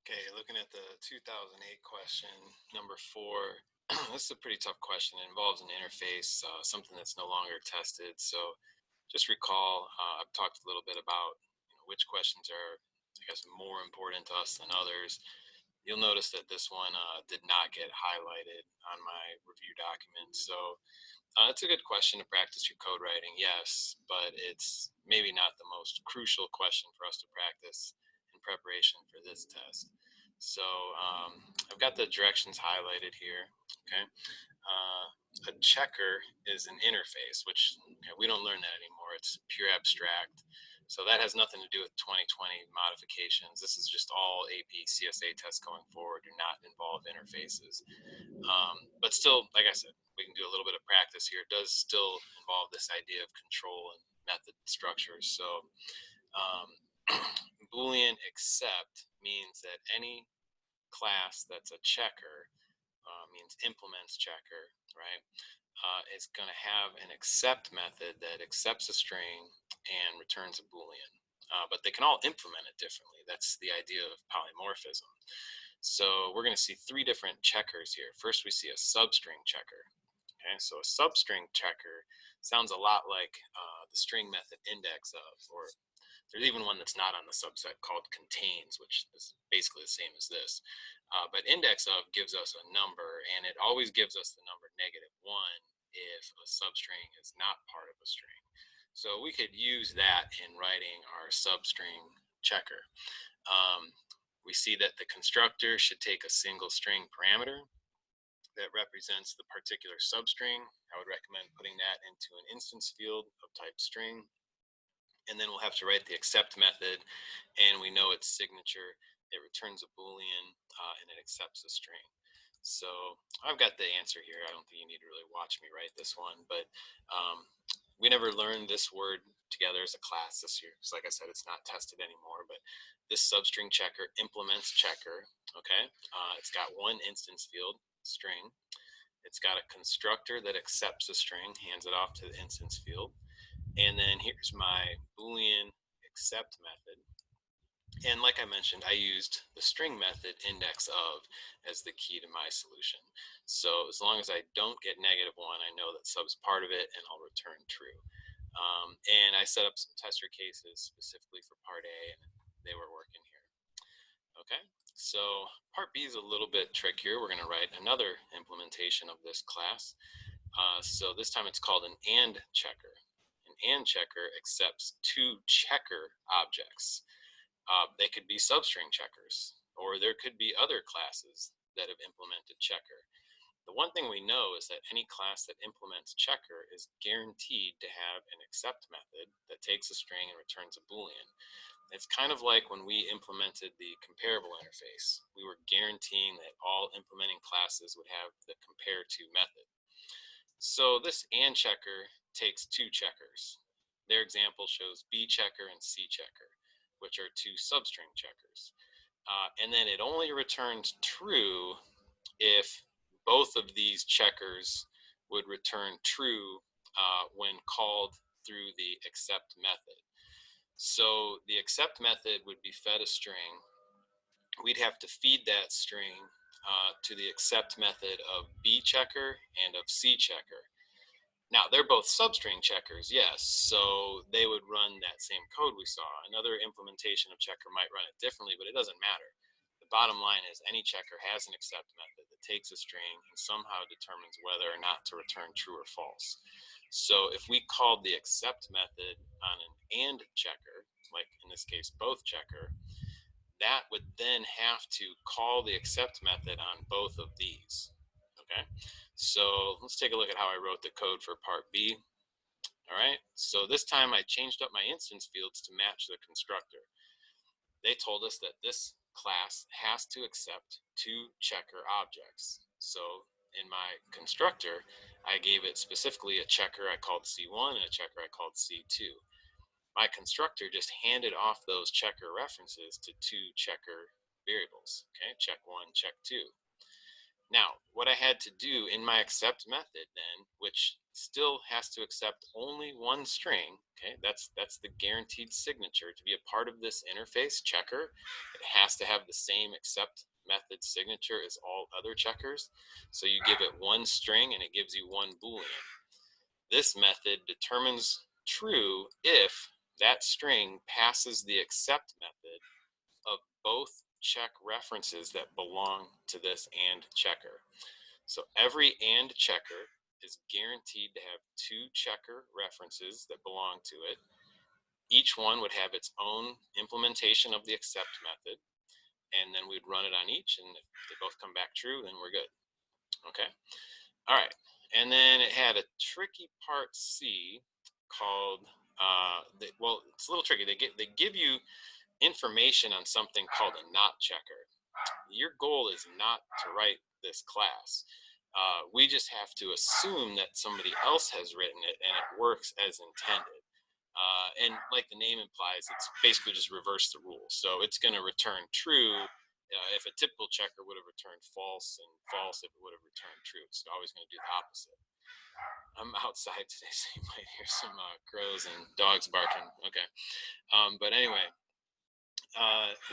Okay, looking at the 2008 question, number 4. This is a pretty tough question. It involves an interface, something that's no longer tested. So just recall, I've talked a little bit about which questions are, I guess, more important to us than others. You'll notice that this one did not get highlighted on my review document. So it's a good question to practice your code writing, yes, but it's maybe not the most crucial question for us to practice in preparation for this test. So I've got the directions highlighted here. Okay, a checker is an interface, which we don't learn that anymore. It's pure abstract. So that has nothing to do with 2020 modifications. This is just all AP CSA tests going forward do not involve interfaces. But still, like I said, we can do a little bit of practice here. It does still involve this idea of control and method structures. So um, Boolean except means that any class that's a checker, means implements checker, right, is going to have an accept method that accepts a string and returns a Boolean. But they can all implement it differently. That's the idea of polymorphism. So we're going to see 3 different checkers here. First, we see a substring checker. Okay, so a substring checker sounds a lot like the string method index of, or there's even one that's not on the subset called contains, which is basically the same as this. But index of gives us a number, and it always gives us the number -1 if a substring is not part of a string. So we could use that in writing our substring checker. We see that the constructor should take a single string parameter that represents the particular substring. I would recommend putting that into an instance field of type string. And then we'll have to write the accept method, and we know its signature. It returns a Boolean, and it accepts a string. So I've got the answer here. I don't think you need to really watch me write this one, but we never learned this word together as a class this year, because like I said, it's not tested anymore. But this substring checker implements checker. Okay, it's got one instance field, string. It's got a constructor that accepts a string, hands it off to the instance field. And then here's my Boolean accept method. And like I mentioned, I used the string method index of as the key to my solution. So as long as I don't get -1, I know that sub's part of it, and I'll return true. And I set up some tester cases specifically for part A, and they were working here. Okay, so part B is a little bit trickier. We're going to write another implementation of this class. So this time it's called an AND checker. An AND checker accepts 2 checker objects. They could be substring checkers, or there could be other classes that have implemented checker. The one thing we know is that any class that implements checker is guaranteed to have an accept method that takes a string and returns a Boolean. It's kind of like when we implemented the comparable interface. We were guaranteeing that all implementing classes would have the compare to method. So this AND checker takes 2 checkers. Their example shows B checker and C checker, which are 2 substring checkers. And then it only returns true if both of these checkers would return true when called through the accept method. So the accept method would be fed a string. We'd have to feed that string to the accept method of B checker and of C checker. Now, they're both substring checkers, yes, so they would run that same code we saw. Another implementation of checker might run it differently, but it doesn't matter. The bottom line is any checker has an accept method that takes a string and somehow determines whether or not to return true or false. So if we called the accept method on an AND checker, like in this case both checker, that would then have to call the accept method on both of these. Okay, so let's take a look at how I wrote the code for part B. All right, so this time I changed up my instance fields to match the constructor. They told us that this class has to accept 2 checker objects. So in my constructor, I gave it specifically a checker I called C1 and a checker I called C2. My constructor just handed off those checker references to 2 checker variables. Okay, check 1, check 2. Now, what I had to do in my accept method then, which still has to accept only one string, okay, that's the guaranteed signature to be a part of this interface checker. It has to have the same accept method signature as all other checkers. So you give it one string and it gives you one Boolean. This method determines true if that string passes the accept method of both check references that belong to this AND checker. So every AND checker is guaranteed to have two checker references that belong to it. Each one would have its own implementation of the accept method, and then we'd run it on each, and if they both come back true, then we're good. Okay. All right. And then it had a tricky part C called, well, it's a little tricky. They give you information on something called a not checker. Your goal is not to write this class. We just have to assume that somebody else has written it and it works as intended. And like the name implies, it's basically just reverse the rules. So it's going to return true if a typical checker would have returned false, and false if it would have returned true. It's always going to do the opposite. I'm outside today, so you might hear some crows and dogs barking. Okay. But anyway,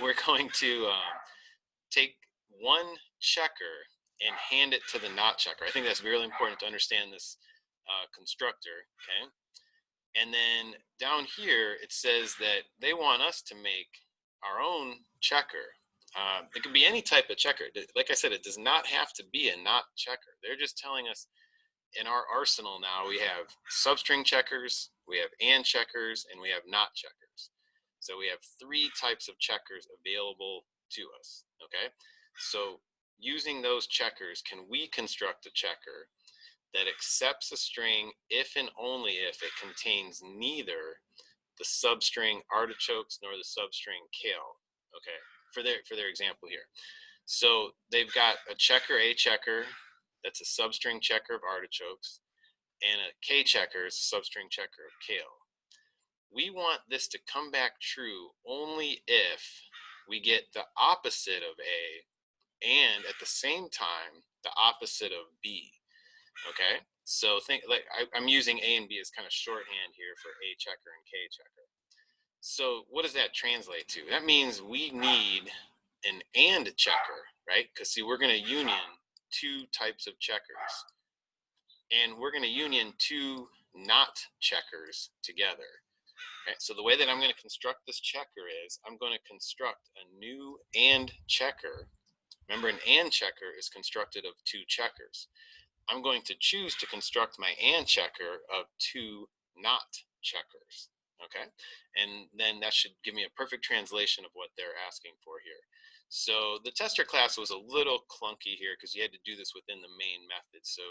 we're going to take one checker and hand it to the not checker. I think that's really important to understand this constructor, okay? And then down here, it says that they want us to make our own checker. It could be any type of checker. Like I said, it does not have to be a not checker. They're just telling us in our arsenal now, we have substring checkers, we have and checkers, and we have not checkers. So we have three types of checkers available to us, okay? So using those checkers, can we construct a checker that accepts a string if and only if it contains neither the substring artichokes nor the substring kale, okay, for their example here. So they've got a checker that's a substring checker of artichokes, and a K checker is a substring checker of kale. We want this to come back true only if we get the opposite of A and at the same time the opposite of B. Okay, so think like I'm using A and B as kind of shorthand here for A checker and K checker. So what does that translate to? That means we need an and checker, right? Because see, we're going to union two types of checkers, and we're going to union two not checkers together. Okay, so the way that I'm going to construct this checker is I'm going to construct a new and checker. Remember, an and checker is constructed of two checkers. I'm going to choose to construct my and checker of two not checkers. Okay, and then that should give me a perfect translation of what they're asking for here. So the tester class was a little clunky here because you had to do this within the main method. So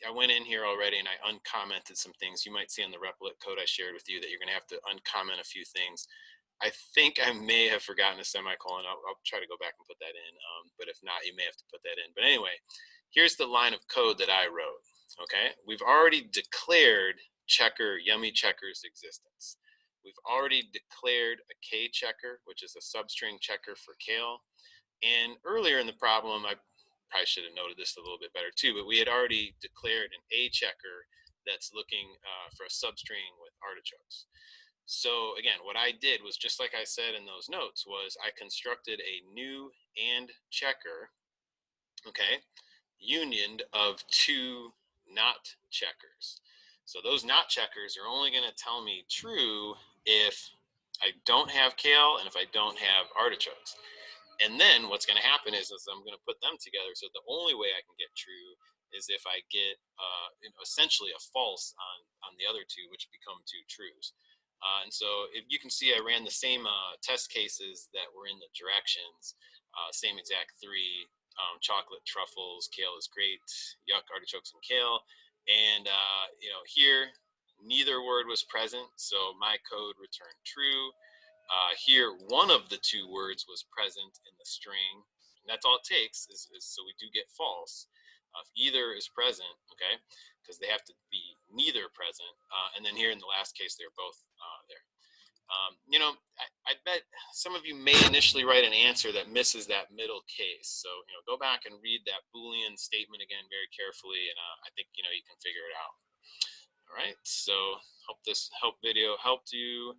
I went in here already and I uncommented some things. You might see on the replit code I shared with you that you're going to have to uncomment a few things. I think I may have forgotten a semicolon. I'll try to go back and put that in, but if not, you may have to put that in. But anyway, here's the line of code that I wrote, okay? We've already declared checker, yummy checker's existence. We've already declared a K checker, which is a substring checker for kale. And earlier in the problem, I probably should have noted this a little bit better too, but we had already declared an A checker that's looking for a substring with artichokes. So again, what I did was just like I said in those notes was I constructed a new and checker, okay, unioned of two not checkers. So those not checkers are only going to tell me true if I don't have kale and if I don't have artichokes. And then what's going to happen is I'm going to put them together. So the only way I can get true is if I get essentially a false on the other two, which become two trues. And so if you can see, I ran the same test cases that were in the directions, same exact three, chocolate, truffles, kale is great, yuck, artichokes, and kale. And, here, neither word was present, so my code returned true. Here, one of the two words was present in the string, and that's all it takes is so we do get false. If either is present, okay, because they have to be neither present, and then here in the last case, they're both there. You know, I bet some of you may initially write an answer that misses that middle case. So, you know, go back and read that Boolean statement again very carefully, and I think, you know, you can figure it out. All right, so hope this video helped you,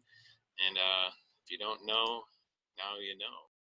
and if you don't know, now you know.